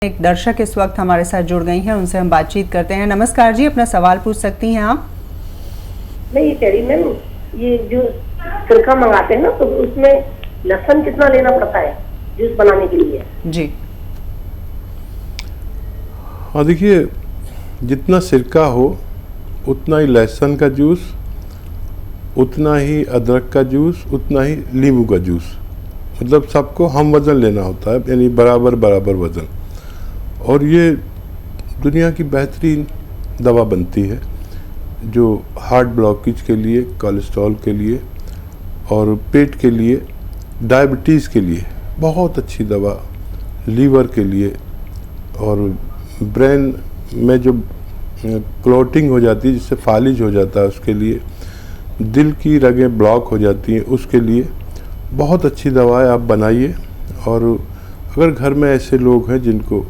एक दर्शक इस वक्त हमारे साथ जुड़ गई हैं, उनसे हम बातचीत करते हैं। नमस्कार जी, अपना सवाल पूछ सकती हैं आप। मैं ये कह रही मैम, ये जो सिरका मंगाते हैं ना, तो उसमें लहसुन कितना लेना पड़ता है जूस बनाने के लिए? जी हाँ, देखिए, जितना सिरका हो उतना ही लहसुन का जूस, उतना ही अदरक का जूस, उतना ही नींबू का जूस, मतलब सबको हम वज़न लेना होता है, यानी बराबर बराबर वज़न। और ये दुनिया की बेहतरीन दवा बनती है जो हार्ट ब्लॉकेज के लिए, कोलेस्ट्रॉल के लिए और पेट के लिए, डायबिटीज़ के लिए बहुत अच्छी दवा, लीवर के लिए और ब्रेन में जो क्लॉटिंग हो जाती है जिससे फालिज हो जाता है उसके लिए, दिल की रगें ब्लॉक हो जाती हैं उसके लिए बहुत अच्छी दवा है। आप बनाइए। और अगर घर में ऐसे लोग हैं जिनको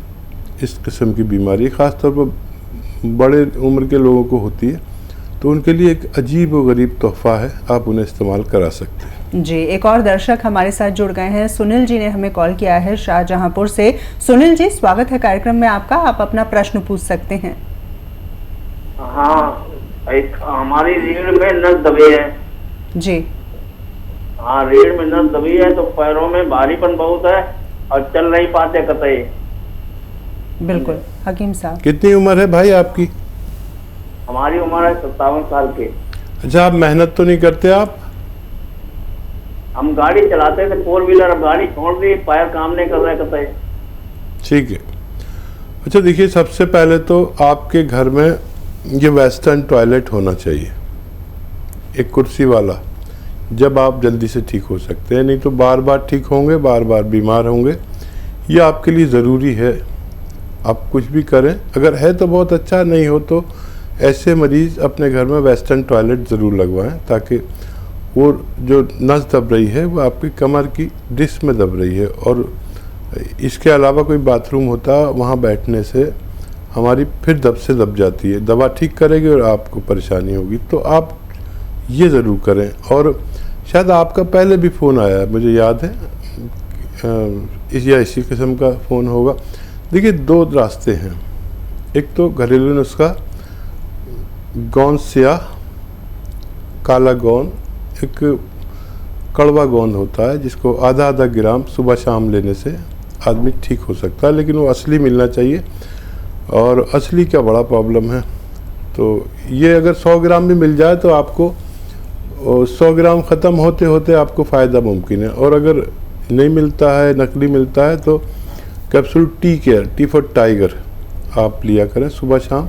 इस किस्म की बीमारी ख़ासतौर पर बड़े उम्र के लोगों को होती है तो उनके लिए एक अजीब व गरीब तोहफ़ा है, आप उन्हें इस्तेमाल करा सकते हैं। जी, एक और दर्शक हमारे साथ जुड़ गए हैं। सुनील जी ने हमें कॉल किया है शाहजहांपुर से। सुनील जी, स्वागत है कार्यक्रम में आपका, आप अपना प्रश्न पूछ सकते हैं। हाँ, एक हमारी रीढ़ में नस दबी है। जी हाँ, रीढ़ में नस दबी है तो पैरों में भारीपन बहुत है और चल नहीं पाते कतई। बिल्कुल, हकीम साहब। कितनी उम्र है भाई आपकी? हमारी उम्र है 57 साल की। अच्छा, आप मेहनत तो नहीं करते आप? हम गाड़ी चलाते थे, 4 व्हीलर, अब गाड़ी छोड़ दी, पैर काम नहीं कर रहे कतई। ठीक है। अच्छा देखिए, सबसे पहले तो आपके घर में ये वेस्टर्न टॉयलेट होना चाहिए, एक कुर्सी वाला, जब आप जल्दी से ठीक हो सकते हैं। नहीं तो बार बार ठीक होंगे, बार बार बीमार होंगे। ये आपके लिए ज़रूरी है। आप कुछ भी करें, अगर है तो बहुत अच्छा, नहीं हो तो ऐसे मरीज़ अपने घर में वेस्टर्न टॉयलेट ज़रूर लगवाएं ताकि वो जो नस दब रही है वो आपकी कमर की डिस्क में दब रही है। और इसके अलावा कोई बाथरूम होता, वहाँ बैठने से हमारी फिर दब से दब जाती है, दवा ठीक करेगी और आपको परेशानी होगी। तो आप ये ज़रूर करें। और शायद आपका पहले भी फ़ोन आया, मुझे याद है, इसी किस्म का फ़ोन होगा। देखिए, 2 रास्ते हैं। एक तो घरेलू नुस्खा, गोंद स्याह, काला गोंद, एक कड़वा गोंद होता है जिसको आधा आधा ग्राम सुबह शाम लेने से आदमी ठीक हो सकता है, लेकिन वो असली मिलना चाहिए। और असली का बड़ा प्रॉब्लम है। तो ये अगर 100 ग्राम भी मिल जाए तो आपको 100 ग्राम ख़त्म होते होते आपको फ़ायदा मुमकिन है। और अगर नहीं मिलता है, नकली मिलता है, तो capsule tea care, T for tiger आप लिया करें सुबह शाम,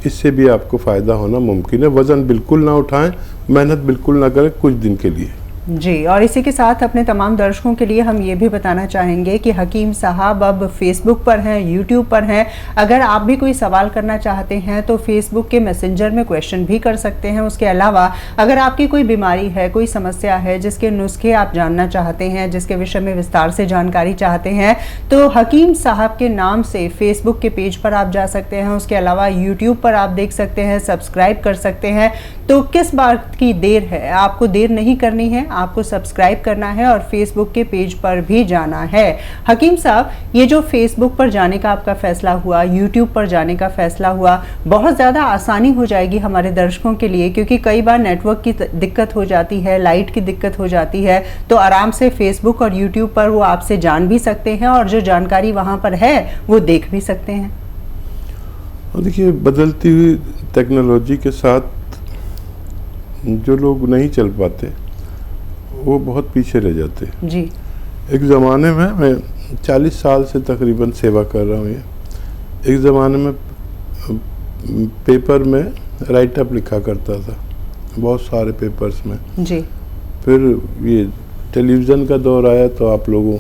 इससे भी आपको फ़ायदा होना मुमकिन है। वज़न बिल्कुल ना उठाएं, मेहनत बिल्कुल ना करें कुछ दिन के लिए। जी, और इसी के साथ अपने तमाम दर्शकों के लिए हम ये भी बताना चाहेंगे कि हकीम साहब अब फेसबुक पर हैं, यूट्यूब पर हैं। अगर आप भी कोई सवाल करना चाहते हैं तो फेसबुक के मैसेंजर में क्वेश्चन भी कर सकते हैं। उसके अलावा अगर आपकी कोई बीमारी है, कोई समस्या है, जिसके नुस्खे आप जानना चाहते हैं, जिसके विषय में विस्तार से जानकारी चाहते हैं, तो हकीम साहब के नाम से फेसबुक के पेज पर आप जा सकते हैं। उसके अलावा यूट्यूब पर आप देख सकते हैं, सब्सक्राइब कर सकते हैं। तो किस बात की देर है? आपको देर नहीं करनी है, आपको सब्सक्राइब करना है और फेसबुक के पेज पर भी जाना है। हकीम साहब, ये जो फेसबुक पर जाने का आपका फैसला हुआ, यूट्यूब पर जाने का फैसला हुआ, बहुत ज़्यादा आसानी हो जाएगी हमारे दर्शकों के लिए, क्योंकि कई बार नेटवर्क की दिक्कत हो जाती है, लाइट की दिक्कत हो जाती है। तो आराम से फेसबुक और यूट्यूब पर वो आपसे जान भी सकते हैं और जो जानकारी वहाँ पर है वो देख भी सकते हैं। देखिए, बदलती हुई टेक्नोलॉजी के साथ जो लोग नहीं चल पाते वो बहुत पीछे रह जाते हैं। जी, एक ज़माने में, मैं 40 साल से तकरीबन सेवा कर रहा हूँ ये, एक ज़माने में पेपर में राइट अप लिखा करता था, बहुत सारे पेपर्स में। जी, फिर ये टेलीविज़न का दौर आया तो आप लोगों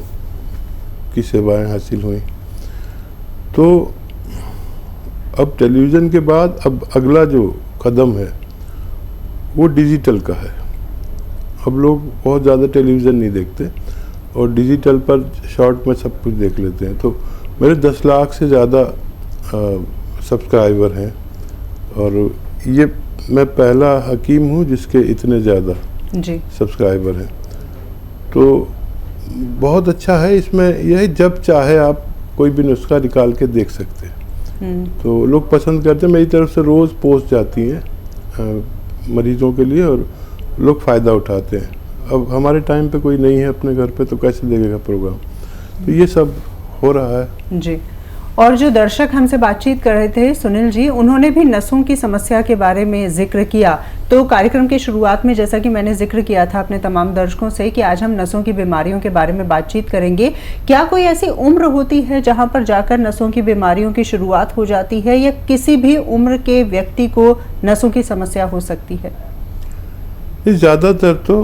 की सेवाएं हासिल हुई। तो अब टेलीविज़न के बाद अब अगला जो कदम है वो डिजिटल का है। अब लोग बहुत ज़्यादा टेलीविज़न नहीं देखते और डिजिटल पर शॉर्ट में सब कुछ देख लेते हैं। तो मेरे 10 लाख से ज़्यादा सब्सक्राइबर हैं और ये मैं पहला हकीम हूँ जिसके इतने ज़्यादा सब्सक्राइबर हैं। तो बहुत अच्छा है। इसमें यही जब चाहे आप कोई भी नुस्खा निकाल के देख सकते हैं। तो लोग पसंद करते हैं, मेरी तरफ से रोज़ पोस्ट जाती हैं मरीजों के लिए और लोग फ़ायदा उठाते हैं। अब हमारे टाइम पे कोई नहीं है अपने घर पे तो कैसे देखेगा प्रोग्राम, तो ये सब हो रहा है जी। और जो दर्शक हमसे बातचीत कर रहे थे सुनील जी, उन्होंने भी नसों की समस्या के बारे में जिक्र किया। तो कार्यक्रम की शुरुआत में जैसा कि मैंने जिक्र किया था अपने तमाम दर्शकों से कि आज हम नसों की बीमारियों के बारे में बातचीत करेंगे। क्या कोई ऐसी उम्र होती है जहां पर जाकर नसों की बीमारियों की शुरुआत हो जाती है, या किसी भी उम्र के व्यक्ति को नसों की समस्या हो सकती है? ज़्यादातर तो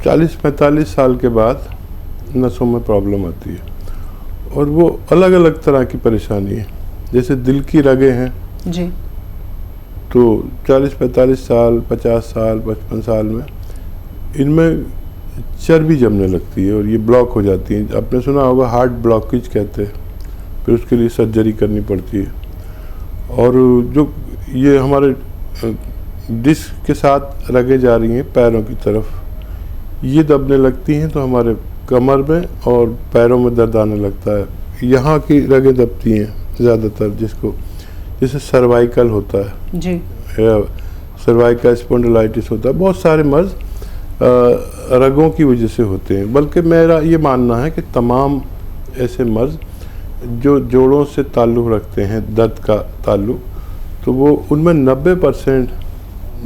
40-45 साल के बाद नसों में प्रॉब्लम आती है और वो अलग अलग तरह की परेशानी है। जैसे दिल की रगें हैं जी, तो 40-45 साल, 50 साल, 55 साल में इनमें चर्बी जमने लगती है और ये ब्लॉक हो जाती है। आपने सुना होगा हार्ट ब्लॉकेज कहते हैं, फिर उसके लिए सर्जरी करनी पड़ती है। और जो ये हमारे डिस्क के साथ रगें जा रही हैं पैरों की तरफ, ये दबने लगती हैं तो हमारे कमर में और पैरों में दर्द आने लगता है। यहाँ की रगें दबती हैं ज़्यादातर, जिसको जैसे सर्वाइकल होता है जी, या सर्वाइकल स्पॉन्डिलाइटिस होता है। बहुत सारे मर्ज रगों की वजह से होते हैं। बल्कि मेरा ये मानना है कि तमाम ऐसे मर्ज जो जोड़ों से ताल्लुक़ रखते हैं, दर्द का ताल्लुक़, तो वो उनमें 90%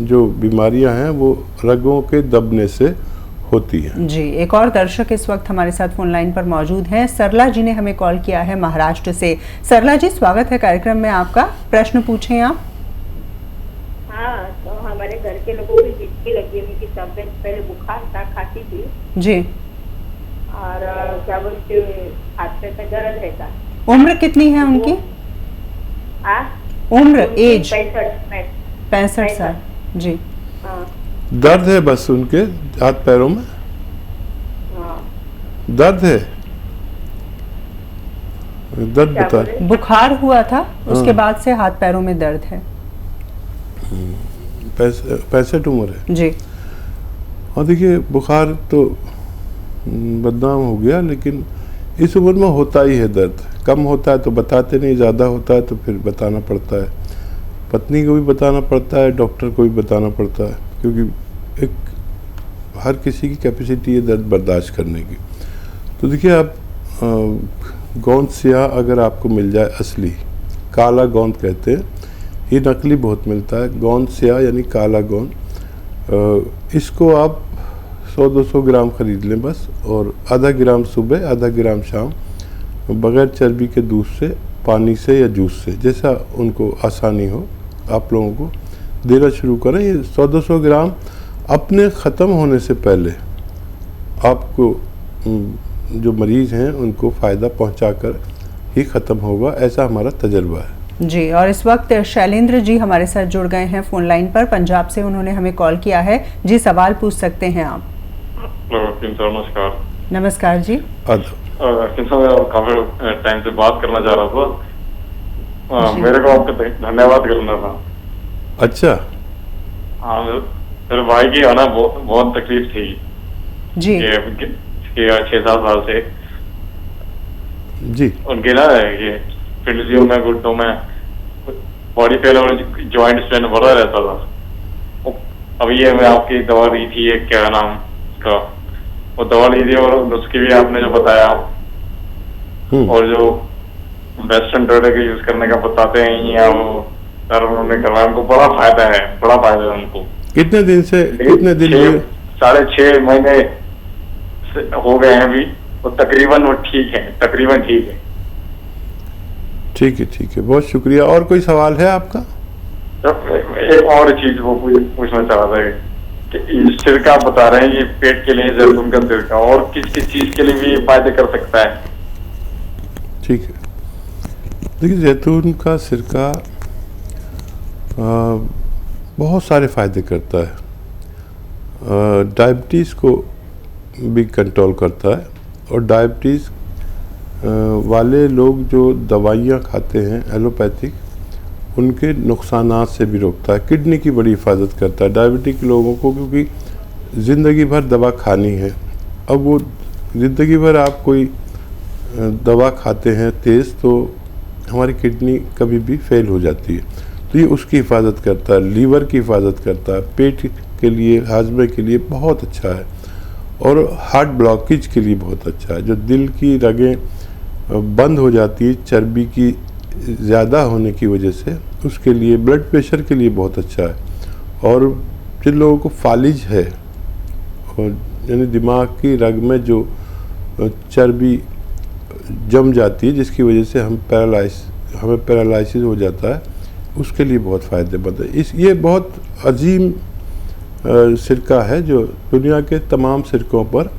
जो बीमारियां हैं वो रगों के दबने से होती है। जी। एक और दर्शक इस वक्त हमारे साथ फोन लाइन पर मौजूद हैं। सरला जी ने हमें कॉल किया है महाराष्ट्र से। सरला जी, स्वागत है कार्यक्रम में आपका। प्रश्न पूछें आप। हाँ, तो हमारे घर के लोगों को हिचकी लगी, उनकी तबीयत पहले बुखार था, खांसी थी जी। और क्या बोलते हाथ पे दर्द रहता। उम्र कितनी है उनकी? उम्र, एज? 65 साल। जी। हाँ, दर्द है बस उनके हाथ पैरों में? हाँ। दर्द है? दर्द क्या बता। बोले? बुखार हुआ था, उसके बाद से हाथ पैरों में दर्द है। 65 उम्र है जी। और देखिए बुखार तो बदनाम हो गया, लेकिन इस उम्र में होता ही है दर्द। कम होता है तो बताते नहीं, ज़्यादा होता है तो फिर बताना पड़ता है। पत्नी को भी बताना पड़ता है, डॉक्टर को भी बताना पड़ता है, क्योंकि एक हर किसी की कैपेसिटी है दर्द बर्दाश्त करने की। तो देखिए आप गोंद स्याह अगर आपको मिल जाए, असली काला गोंद कहते हैं, ये नकली बहुत मिलता है। गोंद स्याह यानी काला गोंद, इसको आप 100-200 ग्राम खरीद लें बस, और आधा ग्राम सुबह, आधा ग्राम शाम, बग़ैर चर्बी के दूध से, पानी से या जूस से, जैसा उनको आसानी हो आप लोगों को देना शुरू करें। ये 100-200 ग्राम अपने ख़त्म होने से पहले आपको जो मरीज़ हैं उनको फ़ायदा पहुंचाकर ही ख़त्म होगा, ऐसा हमारा तजर्बा है। जी। और इस वक्त शैलेंद्र जी हमारे साथ जुड़ गए हैं फोन लाइन पर, पंजाब से। उन्होंने हमें कॉल किया है। जी, सवाल पूछ सकते हैं आप। नमस्कार। नमस्कार जी। काफी टाइम से बात करना चाह रहा था, मेरे को आपका धन्यवाद करना था। अच्छा। हाँ, मेरे भाई की आना बहुत तकलीफ थी जी। 6-7 साल से जी। उनके ना ये फिजियो में, घुटनों में, बॉडी पेन और जॉइंट स्ट्रेन बढ़ा रहता था। अभी ये मैं आपकी दवा ली थी, ये क्या नाम का, वो दवा ली थी और उसकी भी आपने जो बताया, और जो वेस्टर्न ड्रग के यूज करने का बताते हैं, या वो सर उन्होंने करवाया, उनको बड़ा फायदा है उनको। कितने दिन से? 6.5 महीने हो गए हैं अभी, तो तकरीबन वो ठीक है, तकरीबन ठीक है। ठीक है, बहुत शुक्रिया। और कोई सवाल है आपका? एक और चीज वो पूछना चाह रहा था कि सिरका आप बता रहे हैं, ये पेट के लिए जैतून का सिरका, और किस किस चीज के लिए भी ये फायदे कर सकता है? ठीक है, देखिए जैतून का सिरका बहुत सारे फ़ायदे करता है। डायबिटीज़ को भी कंट्रोल करता है, और डायबिटीज़ वाले लोग जो दवाइयाँ खाते हैं एलोपैथिक, उनके नुकसानात से भी रोकता है। किडनी की बड़ी हिफाजत करता है डायबिटिक लोगों को, क्योंकि ज़िंदगी भर दवा खानी है। अब वो ज़िंदगी भर आप कोई दवा खाते हैं तेज़ तो हमारी किडनी कभी भी फेल हो जाती है। तो ये उसकी हिफाजत करता है, लीवर की हिफाजत करता है, पेट के लिए, हाजमे के लिए बहुत अच्छा है और हार्ट ब्लॉकेज के लिए बहुत अच्छा है। जो दिल की रगें बंद हो जाती है चर्बी की ज़्यादा होने की वजह से, उसके लिए, ब्लड प्रेशर के लिए बहुत अच्छा है। और जिन लोगों को फालिज है और यानी दिमाग की रग में जो चर्बी जम जाती है जिसकी वजह से हमें पैरालिसिस हो जाता है, उसके लिए बहुत फ़ायदेमंद है। ये बहुत अजीम सिरका है जो दुनिया के तमाम सिरकों पर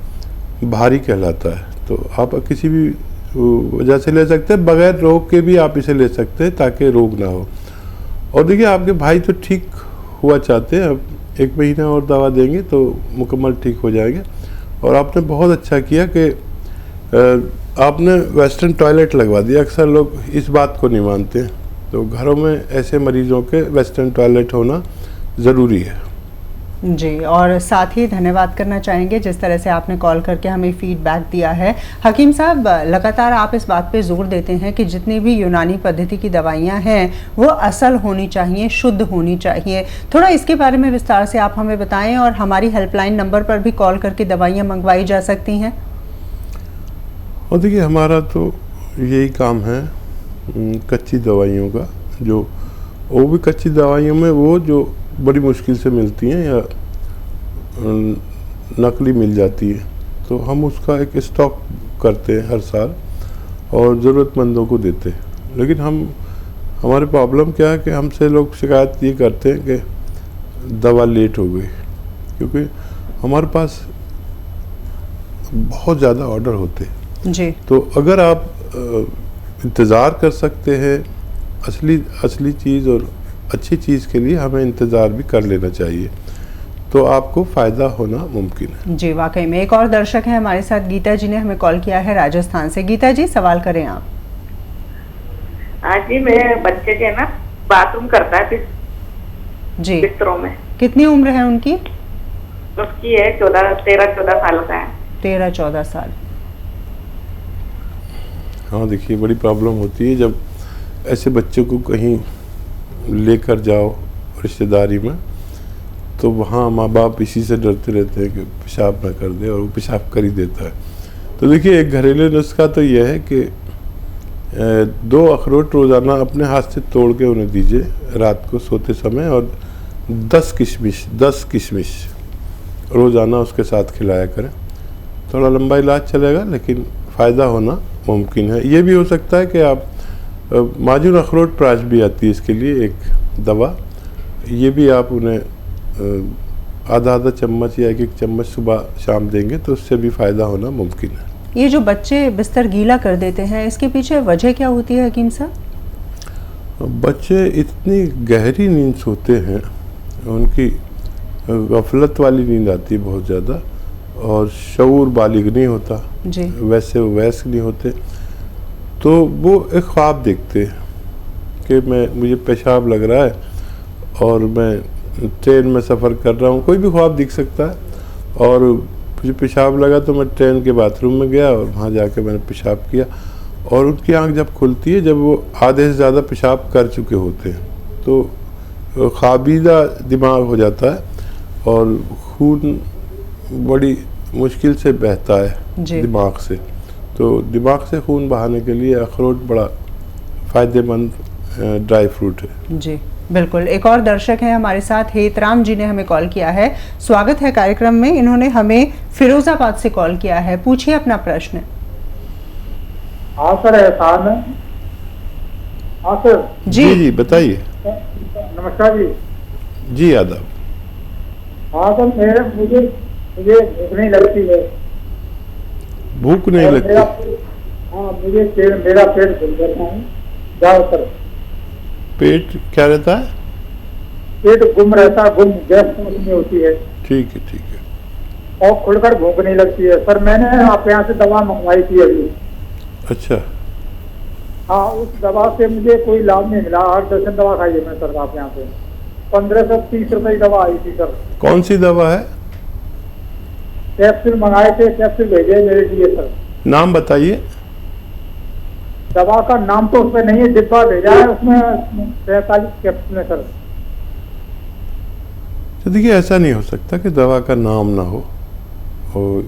भारी कहलाता है। तो आप किसी भी वजह से ले सकते हैं, बगैर रोग के भी आप इसे ले सकते हैं ताकि रोग ना हो। और देखिए आपके भाई तो ठीक हुआ चाहते हैं, अब 1 महीना और दवा देंगे तो मुकम्मल ठीक हो जाएंगे। और आपने बहुत अच्छा किया कि आपने वेस्टर्न टॉयलेट लगवा दिया। अक्सर लोग इस बात को नहीं मानते, तो घरों में ऐसे मरीजों के वेस्टर्न टॉयलेट होना ज़रूरी है। जी, और साथ ही धन्यवाद करना चाहेंगे जिस तरह से आपने कॉल करके हमें फीडबैक दिया है। हकीम साहब, लगातार आप इस बात पे जोर देते हैं कि जितनी भी यूनानी पद्धति की दवाइयाँ हैं वो असल होनी चाहिए, शुद्ध होनी चाहिए। थोड़ा इसके बारे में विस्तार से आप हमें बताएं और हमारी हेल्पलाइन नंबर पर भी कॉल करके दवाइयाँ मंगवाई जा सकती हैं। और देखिए हमारा तो यही काम है कच्ची दवाइयों का, जो वो भी कच्ची दवाइयों में वो जो बड़ी मुश्किल से मिलती हैं या नकली मिल जाती है, तो हम उसका एक स्टॉक करते हैं हर साल और ज़रूरतमंदों को देते हैं। लेकिन हमारे प्रॉब्लम क्या है कि हमसे लोग शिकायत ये करते हैं कि दवा लेट हो गई, क्योंकि हमारे पास बहुत ज़्यादा ऑर्डर होते हैं जी। तो अगर आप इंतज़ार कर सकते हैं असली चीज़ और अच्छी चीज़ के लिए, हमें इंतज़ार भी कर लेना चाहिए, तो आपको फ़ायदा होना मुमकिन है। जी, वाकई में। एक और दर्शक है हमारे साथ, गीता जी ने हमें कॉल किया है राजस्थान से। गीता जी, सवाल करें आप। हाँ जी, मेरे बच्चे के ना बाथरूम करता है जी, बिस्तरों में। कितनी उम्र है उनकी? उसकी है 13-14 साल का है। 13-14 साल। हाँ देखिए, बड़ी प्रॉब्लम होती है जब ऐसे बच्चों को कहीं लेकर जाओ रिश्तेदारी में, तो वहाँ माँ बाप इसी से डरते रहते हैं कि पेशाब ना कर दे, और वो पेशाब कर ही देता है। तो देखिए एक घरेलू नुस्खा तो यह है कि 2 अखरोट रोज़ाना अपने हाथ से तोड़ के उन्हें दीजिए रात को सोते समय, और 10 किशमिश रोज़ाना उसके साथ खिलाया करें। थोड़ा लंबा इलाज चलेगा लेकिन फ़ायदा होना मुमकिन है। ये भी हो सकता है कि आप माजून अखरोट प्राश भी आती है इसके लिए एक दवा, ये भी आप उन्हें आधा चम्मच या 1 चम्मच सुबह शाम देंगे तो उससे भी फ़ायदा होना मुमकिन है। ये जो बच्चे बिस्तर गीला कर देते हैं, इसके पीछे वजह क्या होती है हकीम साहब? बच्चे इतनी गहरी नींद सोते हैं, उनकी गफलत वाली नींद आती है बहुत ज़्यादा, और शऊर बालिग नहीं होता जी। वैसे वयस्क नहीं होते, तो वो एक ख्वाब देखते हैं कि मुझे पेशाब लग रहा है और मैं ट्रेन में सफ़र कर रहा हूँ, कोई भी ख्वाब दिख सकता है, और मुझे पेशाब लगा तो मैं ट्रेन के बाथरूम में गया और वहाँ जाके मैंने पेशाब किया, और उनकी आंख जब खुलती है जब वो आधे से ज़्यादा पेशाब कर चुके होते हैं, तो ख्वाबीदा दिमाग हो जाता है और खून बड़ी मुश्किल से बहता है दिमाग से। तो दिमाग से खून बहाने के लिए अखरोट बड़ा फ़ायदेमंद ड्राई फ्रूट है। जी बिल्कुल। एक और दर्शक हैं हमारे साथ, हेतराम जी ने हमें कॉल किया है। स्वागत है कार्यक्रम में। इन्होंने हमें फिरोजाबाद से कॉल किया है। पूछिए अपना प्रश्न। हाँ सर, एहसान है। हाँ सर। जी बताइए। नमस्कार जी। जी आदाब। हाँ सर, मुझे भूख नहीं लगती है। भूख नहीं लगती? हाँ, मेरा पेट घूम जाता है ज़्यादातर। पेट क्या रहता है? पेट गुम रहता है, गैस नहीं होती है। ठीक है। और खुलकर भूख नहीं लगती है। सर मैंने आप यहाँ से दवा मंगवाई थी अभी। अच्छा। हाँ, उस दवा से मुझे कोई लाभ नहीं मिला। 8 दर्जन दवा खाई है मैं सर आप यहाँ से। 1530 रुपए की दवा आई थी सर। कौन सी दवा है? कैप्सूल मंगाए थे, कैप्सूल भेजे मेरे लिए सर। नाम बताइए। दवा का नाम तो उसमें नहीं है, डिब्बा भेजा है उसमें 43 कैप्सूल है सर। तो देखिए ऐसा नहीं हो सकता कि दवा का नाम ना हो, और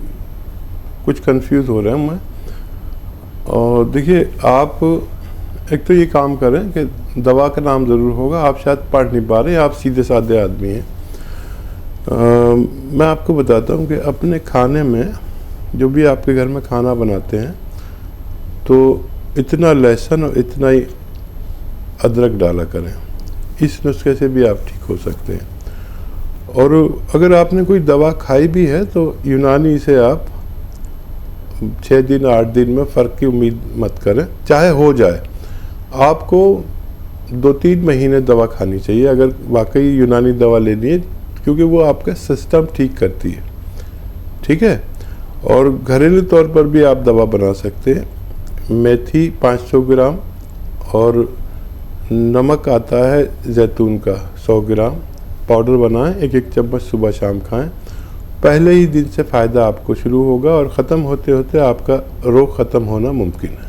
कुछ कंफ्यूज हो रहे हैं मैं। और देखिए आप एक तो ये काम करें कि दवा का नाम ज़रूर होगा, आप शायद पढ़ नहीं पा रहे, आप सीधे साधे आदमी हैं। मैं आपको बताता हूँ कि अपने खाने में जो भी आपके घर में खाना बनाते हैं तो इतना लहसुन और इतना ही अदरक डाला करें। इस नुस्खे से भी आप ठीक हो सकते हैं। और अगर आपने कोई दवा खाई भी है तो यूनानी से आप 6 दिन 8 दिन में फ़र्क की उम्मीद मत करें, चाहे हो जाए। आपको 2-3 महीने दवा खानी चाहिए अगर वाकई यूनानी दवा लेनी है, क्योंकि वो आपका सिस्टम ठीक करती है। ठीक है। और घरेलू तौर पर भी आप दवा बना सकते हैं। मेथी 500 ग्राम और नमक आता है जैतून का 100 ग्राम, पाउडर बनाएं, 1-1 चम्मच सुबह शाम खाएं। पहले ही दिन से फ़ायदा आपको शुरू होगा और ख़त्म होते होते आपका रोग ख़त्म होना मुमकिन है।